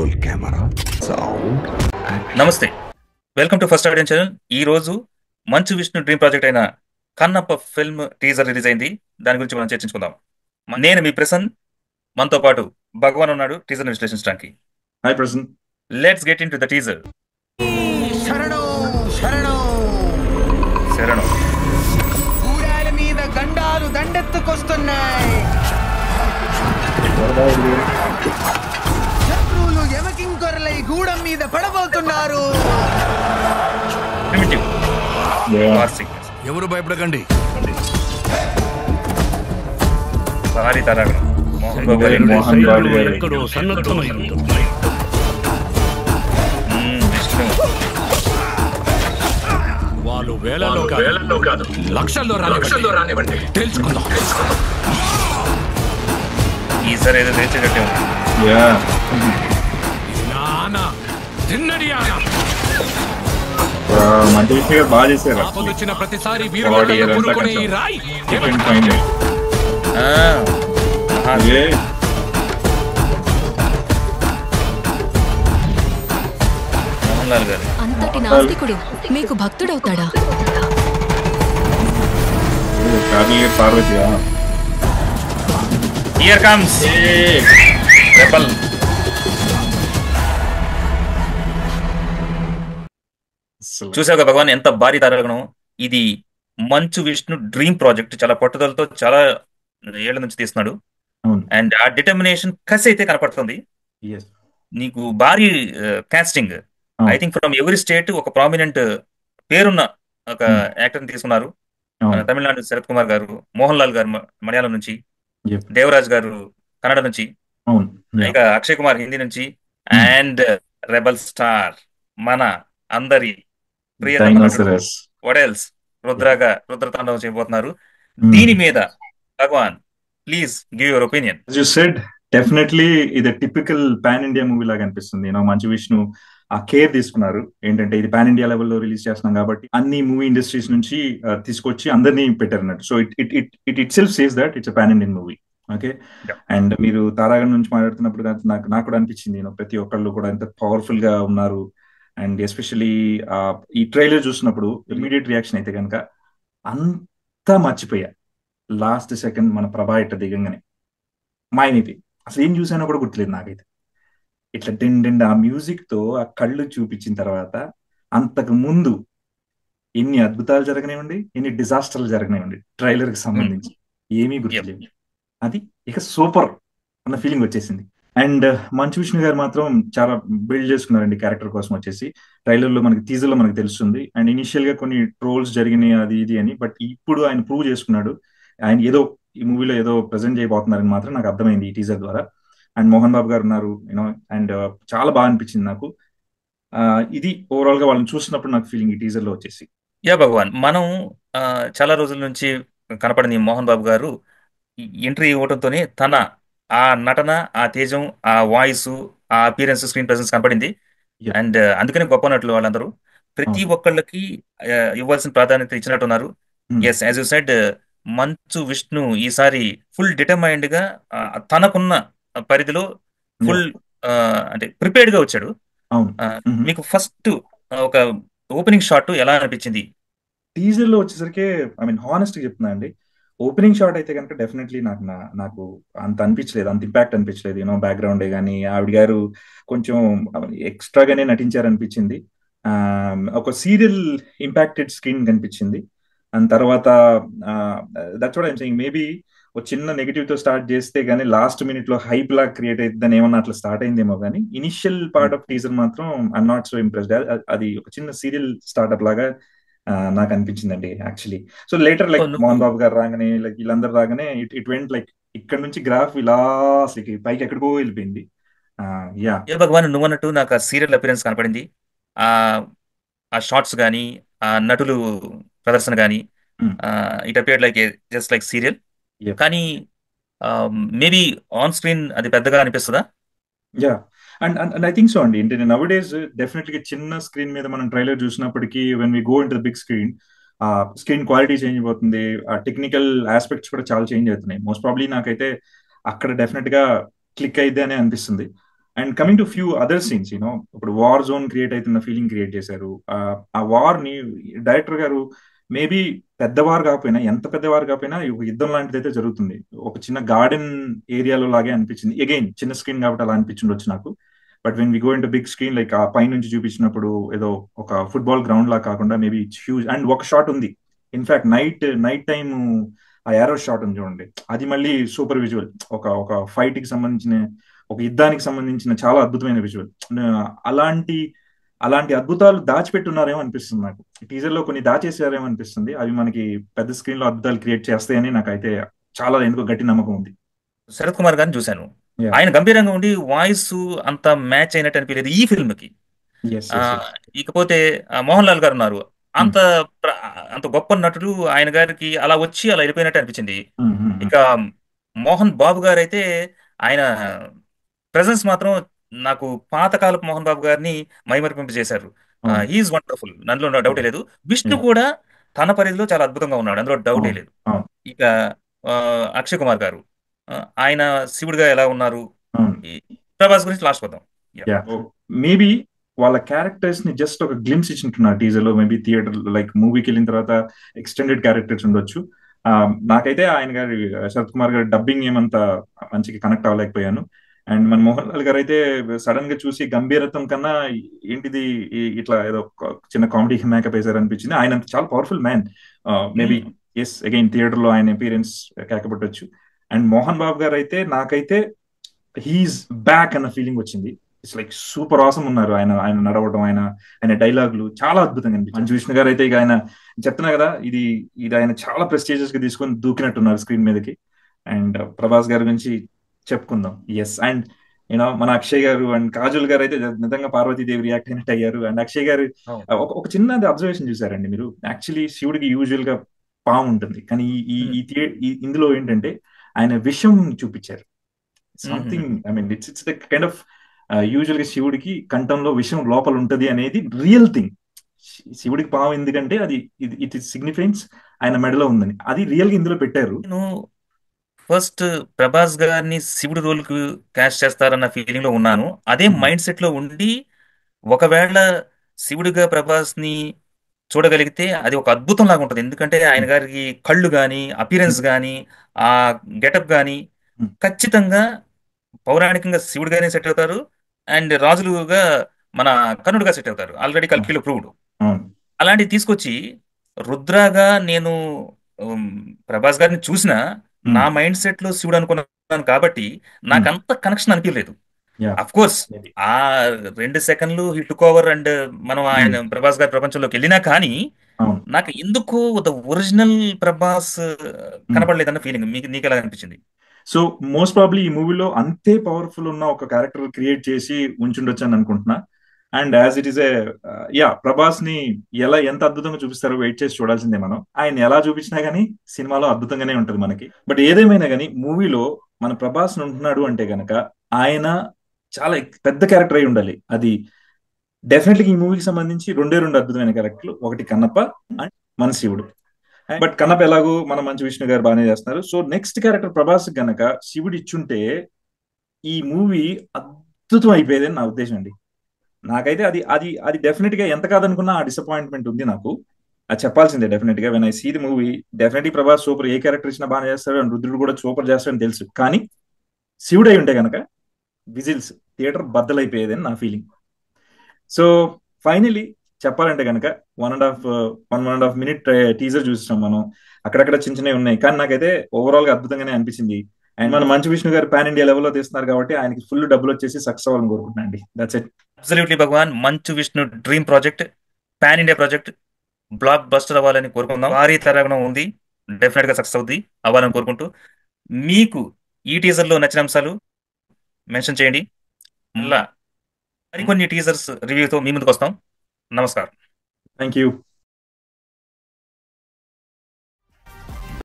Roll camera sound నమస్తే, welcome to first audience channel. ఈ రోజు మంచు విష్ణు డ్రీమ్ ప్రాజెక్ట్ అయిన కన్నప్ప ఫిల్మ్ టీజర్ రిలీజ్ అయింది. దాని గురించి మనం చర్చించుకుందాం. నేను మీ ప్రసన్, మనతో పాటు భగవాన్ ఉన్నాడు టీజర్ విశ్లేషించడానికి. Hi Prasan. Let's get in to the teaser. శరణం శరణం శరణం. ఊరాల మీద గండాలు దండెత్తుకొస్తున్నాయి. శత్రువులు యమకింకొరలై గూడెం మీద పడబోతున్నారు. Primitive classic. ఎవరు భయపడకండి. భారీ తరాగడం. మోహన్ బాబు గారి మోహన్ బాబు గారి ఎక్కడో సన్నద్ధమై ఉంటుంది. విష్ణు. వాళ్ళు వేలలో కాదు లక్షల్లో రానివ్వండి. తెలుసుకుందాం. ఈసారి ఏదో తెచ్చేటట్టే ఉంది. యా నానా తిన్నడి ఆనా మంచి విషయం బాగా చేశారు. ఆపదొచ్చిన ప్రతిసారి Body వీరుల అంతా కూరుకునే ఈ కొంచెం రాయి different kind. ఆ, అదే మోహన్ లాల్ గారు. అంతటి నాస్తికుడు మీకు భక్తుడవుతాడా? Karthika Parvathi. Here comes rebel. చూసావుగా భగవాన్, ఎంత భారీ తారకణం ఇది. మంచు విష్ణు డ్రీమ్ ప్రాజెక్ట్ చాలా పట్టుదలతో చాలా ఏళ్ల నుంచి తీస్తున్నాడు. అవును. అండ్ ఆ డిటర్మినేషన్ కసి అయితే కనపడుతుంది. Yes. నీకు భారీ కాస్టింగ్. అవును. I think from every state ఒక ప్రామినెంట్ పేరున్న ఒక Hmm. యాక్టర్ ని తీసుకున్నారు. అవును. తమిళనాడు శరత్ కుమార్ గారు, మోహన్ లాల్ గారు మలయాళం నుంచి, Yep. దేవరాజ్ గారు కన్నడ నుంచి, అవును. Yeah. ఇక అక్షయ్ కుమార్ హిందీ నుంచి, Hmm. అండ్ రెబల్ స్టార్ మన అందరి ప్రియతమ Dinosaurs. వాట్ ఎల్స్ రుద్రతాండవం చేయబోతున్నారు. Hmm. దీని మీద Bhagavan please give your opinion. As you said, definitely ఇది టిపికల్ పాన్ ఇండియా మూవీ లాగా అనిపిస్తుంది. మంచు విష్ణు ఆ కేర్ తీసుకున్నారు. ఏంటంటే ఇది పాన్ ఇండియా లెవెల్లో రిలీజ్ చేస్తున్నాం కాబట్టి అన్ని మూవీ ఇండస్ట్రీస్ నుంచి తీసుకొచ్చి అందరినీ పెట్టారు అన్నట్టు. So it self says that it's pan Indian movie. Okay. Yeah. And మీరు తారాగణ్ నుంచి మాట్లాడుతున్నప్పుడు నాకు కూడా అనిపించింది, ప్రతి ఒక్కళ్ళు కూడా ఎంత పవర్ఫుల్ గా ఉన్నారు. అండ్ ఎస్పెషలీ ఈ ట్రైలర్ చూసినప్పుడు ఇమీడియట్ రియాక్షన్ అయితే కనుక అంతా మర్చిపోయా. లాస్ట్ సెకండ్ మన ప్రభా ఇట్ట దిగంగానే మాయమైపోయి అసలు ఏం చూసానో కూడా గుర్తులేదు నాకైతే. ఇట్లా డిండ్ ఆ మ్యూజిక్ తో ఆ కళ్ళు చూపించిన తర్వాత అంతకు ముందు ఎన్ని అద్భుతాలు జరగనివ్వండి, ఎన్ని డిజాస్టర్లు జరగనివ్వండి ట్రైలర్ కి సంబంధించి ఏమీ గుర్తులేవు. అది ఇక సూపర్ అన్న ఫీలింగ్ వచ్చేసింది. అండ్ మంచు విష్ణు గారు మాత్రం చాలా బిల్డ్ చేసుకున్నారండి క్యారెక్టర్ కోసం వచ్చేసి. ట్రైలర్ లో మనకి టీజర్ లో మనకి తెలుస్తుంది. అండ్ ఇనిషియల్ గా కొన్ని ట్రోల్స్ జరిగినాయి అది ఇది అని, బట్ ఇప్పుడు ఆయన ప్రూవ్ చేసుకున్నాడు. ఆయన ఏదో ఈ మూవీలో ఏదో ప్రెజెంట్ చేయబోతున్నారని మాత్రం నాకు అర్థమైంది ఈ టీజర్ ద్వారా. అండ్ మోహన్ బాబు గారు ఉన్నారు, అండ్ చాలా బాగా అనిపించింది నాకు. ఇది ఓవరాల్ గా వాళ్ళని చూసినప్పుడు నాకు ఫీలింగ్ ఈ టీజర్ లో వచ్చేసి. యా భగవాన్, మనం ఆ, చాలా రోజుల నుంచి కనపడింది మోహన్ బాబు గారు ఎంట్రీ ఇవ్వడంతోనే తన ఆ నటన, ఆ తేజం, ఆ వాయిస్, ఆ అపియరెన్స్, స్క్రీన్ ప్రెసెన్స్ కనపడింది. Yeah. అండ్ అందుకనే గొప్ప నటులు వాళ్ళందరూ ప్రతి అవును. ఒక్కళ్ళకి ఇవ్వాల్సిన ప్రాధాన్యత ఇచ్చినట్టున్నారు. Hmm. Yes, as you said, Manchu Vishnu ఈసారి ఫుల్ డిటర్మైండ్ గా తనకున్న పరిధిలో ఫుల్ అంటే ప్రిపేర్డ్ గా వచ్చాడు. అవును. మీకు ఫస్ట్ ఒక ఓపెనింగ్ షాట్ ఎలా అనిపించింది? టీజర్ లో వచ్చేసరికి హానెస్ట్ గా చెప్తున్నా అండి, ఓపెనింగ్ షాట్ అయితే కనుక డెఫినెట్లీ నాకు అంత అనిపించలేదు, అంత ఇంపాక్ట్ అనిపించలేదు. బ్యాక్గ్రౌండ్ కానీ ఆవిడ గారు కొంచెం ఎక్స్ట్రాగానే నటించారు అనిపించింది. ఒక సీరియల్ ఇంపాక్టెడ్ స్క్రీన్ కనిపించింది. అండ్ తర్వాత that's what I'm saying, maybe ఒక చిన్న నెగిటివ్ తో స్టార్ట్ చేస్తే గానీ లాస్ట్ మినిట్ లో హైప్ లా క్రియేట్ అవుతుందని ఏమన్నా అట్లా స్టార్ట్ అయిందేమో కానీ ఇనిషియల్ పార్ట్ ఆఫ్ టీజర్ మాత్రం ఐఎమ్ నాట్ సో ఇంప్రెస్డ్. అది ఒక చిన్న సీరియల్ స్టార్ట్అప్ లాగా నాకు అనిపించిందండి actually. So later like Mohan Babu గారు రాగానే, లైక్ వీళ్ళందరూ రాగానే ఇట్ వెంట్ లైక్ ఇక్కడ నుంచి గ్రాఫ్ ఇలా అసలు పైకి ఎక్కడికో వెళ్ళిపోయింది. యా ఏ భగవాన్, నువ్వు అన్నట్టు నాకు ఆ సీరియల్ అపిరెన్స్ కనపడింది. ఆ ఆ షార్ట్స్ కానీ, ఆ నటులు ప్రదర్శన కానీ, it appeared like just like serial. కానీ మేబీ ఆన్ స్క్రీన్ అది పెద్దగా అనిపిస్తుందా? Yeah and I think so అండి. ఏంటంటే నవ్ డేస్ డెఫినెట్లీ చిన్న స్క్రీన్ మీద మనం ట్రైలర్ చూసినప్పటికీ when we go in to the big screen screen quality change అయిపోతుంది. ఆ టెక్నికల్ ఆస్పెక్ట్స్ కూడా చాలా చేంజ్ అవుతున్నాయి. మోస్ట్ ప్రాబ్లీ నాకైతే అక్కడ డెఫినెట్ గా క్లిక్ అయితే అని అనిపిస్తుంది. And coming to few other scenes ఇప్పుడు వార్ జోన్ క్రియేట్ అవుతున్న ఫీలింగ్ క్రియేట్ చేశారు. ఆ వార్ ని డైరెక్టర్ గారు మేబీ పెద్దవారు కాకపోయినా, ఎంత పెద్దవారు కాకపోయినా ఒక యుద్ధం లాంటిది అయితే జరుగుతుంది. ఒక చిన్న గార్డెన్ ఏరియాలో లాగే అనిపించింది. అగైన్ చిన్న స్క్రీన్ కాబట్టి అలా అనిపించుండొచ్చు నాకు. But when we go in to big screen, like ఆ పై నుంచి చూపించినప్పుడు ఏదో ఒక ఫుట్బాల్ గ్రౌండ్ లా కాకుండా మేబీ ఇట్స్ హ్యూజ్. అండ్ ఒక షాట్ ఉంది, ఇన్ఫాక్ట్ నైట్ టైమ్ ఆ యారో షాట్ ఉంది చూడండి, అది మళ్ళీ సూపర్ విజువల్. ఒక ఒక ఫైట్ కి సంబంధించిన, ఒక యుద్ధానికి సంబంధించిన చాలా అద్భుతమైన విజువల్. అలాంటి అలాంటి అద్భుతాలు దాచిపెట్టున్నారేమో అనిపిస్తుంది నాకు. టీజర్ లో కొన్ని దాచేసారేమో అనిపిస్తుంది. అవి మనకి పెద్ద స్క్రీన్ లో అద్భుతాలు క్రియేట్ చేస్తాయని నాకైతే చాలా ఎందుకో గట్టి నమ్మకం ఉంది. శరత్ కుమార్ గారిని చూశాను. Yeah. ఆయన గంభీరంగా ఉండి వాయిస్ అంత మ్యాచ్ అయినట్టు అనిపించలేదు ఈ ఫిల్మ్ కి. Yes, ఆ, yes, yes. ఇకపోతే మోహన్ లాల్ గారు ఉన్నారు. అంత అంత గొప్ప నటుడు ఆయన గారికి అలా వచ్చి అలా వెళ్ళిపోయినట్టు అనిపించింది. ఇక మోహన్ బాబు గారు అయితే ఆయన ప్రెసెన్స్ మాత్రం నాకు పాతకాలపు మోహన్ బాబు గారిని మైమరిపింప చేశారు. హీఈస్ వండర్ఫుల్, అందులో డౌటే లేదు. విష్ణు కూడా తన పరిధిలో చాలా అద్భుతంగా ఉన్నాడు, అందులో డౌటే లేదు. ఇక ఆ, అక్షయ్ కుమార్ గారు, ఆయన శివుడిగా ఎలా ఉన్నారు. ఈ ప్రభాస్ గురించి లాస్ట్ వద్దాం. మేబీ వాళ్ళ క్యారెక్టర్స్ ని జస్ట్ ఒక గ్లిమ్స్ ఇచ్చింటున్నారు టీజర్ లో. మేబీ థియేటర్ లైక్ మూవీకి వెళ్ళిన తర్వాత ఎక్స్టెండెడ్ క్యారెక్టర్స్ ఉండొచ్చు. నాకైతే ఆయన గారి శరత్ కుమార్ గారి డబ్బింగ్ ఏమంత మంచిగా కనెక్ట్ అవ్వలేకపోయాను. అండ్ మన మోహన్ లాల్ గారు అయితే సడన్ గా చూసి గంభీరత్వం కన్నా ఏంటిది ఇట్లా ఏదో చిన్న కామెడీ మేకప్ వేసారు అనిపించింది. ఆయన చాలా powerful man. Maybe yes, again theatre లో ఆయన అపీరెన్స్ కాకపోవచ్చు. అండ్ మోహన్ బాబు గారు అయితే నాకైతే హీఈస్ బ్యాక్ అన్న ఫీలింగ్ వచ్చింది. ఇట్స్ లైక్ సూపర్ ఆసమ్ ఉన్నారు. ఆయన ఆయన నడవడం, ఆయన డైలాగులు చాలా అద్భుతంగా అనిపించింది. మంచు విష్ణు గారు అయితే ఇక ఆయన చెప్తున్నా కదా, ఇది ఇది ఆయన చాలా ప్రెస్టీజియస్ గా తీసుకొని దూకినట్టున్నారు స్క్రీన్ మీదకి. అండ్ ప్రభాస్ గారి గురించి చెప్పుకుందాం. ఎస్, అండ్ మన అక్షయ్ గారు అండ్ కాజల్ గారు అయితే నిజంగా పార్వతీదేవి రియాక్ట్ అయినట్టు అయ్యారు. అండ్ అక్షయ్ గారు ఒక చిన్నది అబ్జర్వేషన్ చూసారండి మీరు. యాక్చువల్లీ శివుడికి యూజువల్ గా పాము ఉంటుంది, కానీ ఇందులో ఏంటంటే ఆయన విషం చూపించారు. Something, I mean it's the kind of usual గా శివుడికి కంఠంలో విషం లోపల ఉంటది అనేది రియల్ థింగ్. శివుడికి పాము ఎందుకంటే అది ఇట్ ఇస్ సిగ్నిఫికెన్స్ ఆయన మెడలో ఉందని, అది రియల్ గా ఇందులో పెట్టారు. నేను ఫస్ట్ ప్రభాస్ గారిని శివుడి రోల్ కు క్యాస్ట్ చేస్తారన్న ఫీలింగ్ లో ఉన్నాను. అదే మైండ్ సెట్ లో ఉండి ఒకవేళ శివుడిగా ప్రభాస్ ని చూడగలిగితే అది ఒక అద్భుతం లాగా ఉంటుంది. ఎందుకంటే ఆయన గారికి కళ్ళు గాని, అపిరెన్స్ గాని, ఆ గెటప్ గాని ఖచ్చితంగా పౌరాణికంగా శివుడిగానే సెట్ అవుతారు. అండ్ రాజులుగా మన కర్ణుడిగా సెట్ అవుతారు. ఆల్రెడీ కల్కిలో ప్రూవ్డ్. అలాంటివి తీసుకొచ్చి రుద్రాగా నేను ప్రభాస్ గారిని చూసిన నా మైండ్ సెట్ లో శివుడు అనుకున్నాను కాబట్టి నాకు అంత కనెక్షన్ అనిపించలేదు. అఫ్ కోర్స్ ఆ 2 సెకండ్లు హీ టుక్ ఓవర్ అండ్ మనం ఆయన ప్రభాస్ గారి ప్రపంచంలోకి వెళ్ళినా కానీ నాకు ఎందుకో ద ఒరిజినల్ ప్రభాస్ కనపడలేదన్న ఫీలింగ్. నీకు ఎలా అనిపించింది? సో మోస్ట్ ప్రాబ్లీ ఈ మూవీలో అంతే పవర్ఫుల్ ఉన్న ఒక క్యారెక్టర్ క్రియేట్ చేసి ఉంచుండొచ్చు అని అనుకుంటున్నా. And as it is Prabhas ని ఎంత అద్భుతంగా చూపిస్తారో వెయిట్ చేసి చూడాల్సిందే మనం. ఆయన ఎలా చూపించినా గానీ సినిమాలో అద్భుతంగానే ఉంటది మనకి. బట్ ఏదేమైనా కానీ మూవీలో మన ప్రభాస్ ఉంటున్నాడు అంటే గనక ఆయన చాలా పెద్ద క్యారెక్టర్ అయి ఉండాలి. అది డెఫినెట్లీ ఈ మూవీకి సంబంధించి 2 అద్భుతమైన క్యారెక్టర్లు, ఒకటి కన్నప్ప అండ్ మన శివుడు. బట్ కన్నప్ప ఎలాగో మన మంచు విష్ణు గారు బాగానే చేస్తున్నారు. సో నెక్స్ట్ క్యారెక్టర్ ప్రభాస్ గనక శివుడు ఇచ్చుంటే ఈ మూవీ అద్భుతం అయిపోయేది అని నా ఉద్దేశం అండి. నాకైతే అది అది అది డెఫినెట్ గా ఎంత కాదనుకున్నా ఆ డిసప్పాయింట్మెంట్ ఉంది నాకు. అది చెప్పాల్సిందే డెఫినెట్ గా. When I see the movie definitely Prabhas super, ఏ క్యారెక్టర్ ఇచ్చినా బాగా చేస్తాడు, అండ్ రుద్రుడు కూడా సూపర్ చేస్తాడని తెలుసు. కానీ శివుడు అయి ఉంటే గనక విజిల్స్ థియేటర్ బద్దలైపోయేదని నా ఫీలింగ్. సో ఫైనలీ చెప్పాలంటే కనుక 1.5 మినిట్ టీజర్ చూసినాం మనం. అక్కడక్కడ చిన్నవి ఉన్నాయి, కానీ నాకైతే ఓవరాల్ గా అద్భుతంగానే అనిపించింది. అండ్ మన మంచు విష్ణు గారు పాన్ ఇండియా లెవెల్లో తీస్తున్నారు కాబట్టి ఆయనకి ఫుల్ డబ్బులు వచ్చేసి సక్సెస్ అవ్వాలని కోరుకుంటున్నాను అండి. That's it. Absolutely Bhagavan. Manchu Vishnu dream project, pan India project, block buster అవ్వాలని కోరుకుందాం. భారీ తరగడం ఉంది, డెఫినెట్ గా సక్సెస్ అవుద్ది అవ్వాలని కోరుకుంటూ, మీకు ఈ టీజర్ లో నచ్చిన అంశాలు మెన్షన్ చేయండి. మళ్ళా మరికొన్ని టీజర్స్ రివ్యూతో మీ ముందుకు వస్తాం. నమస్కారం. Thank you.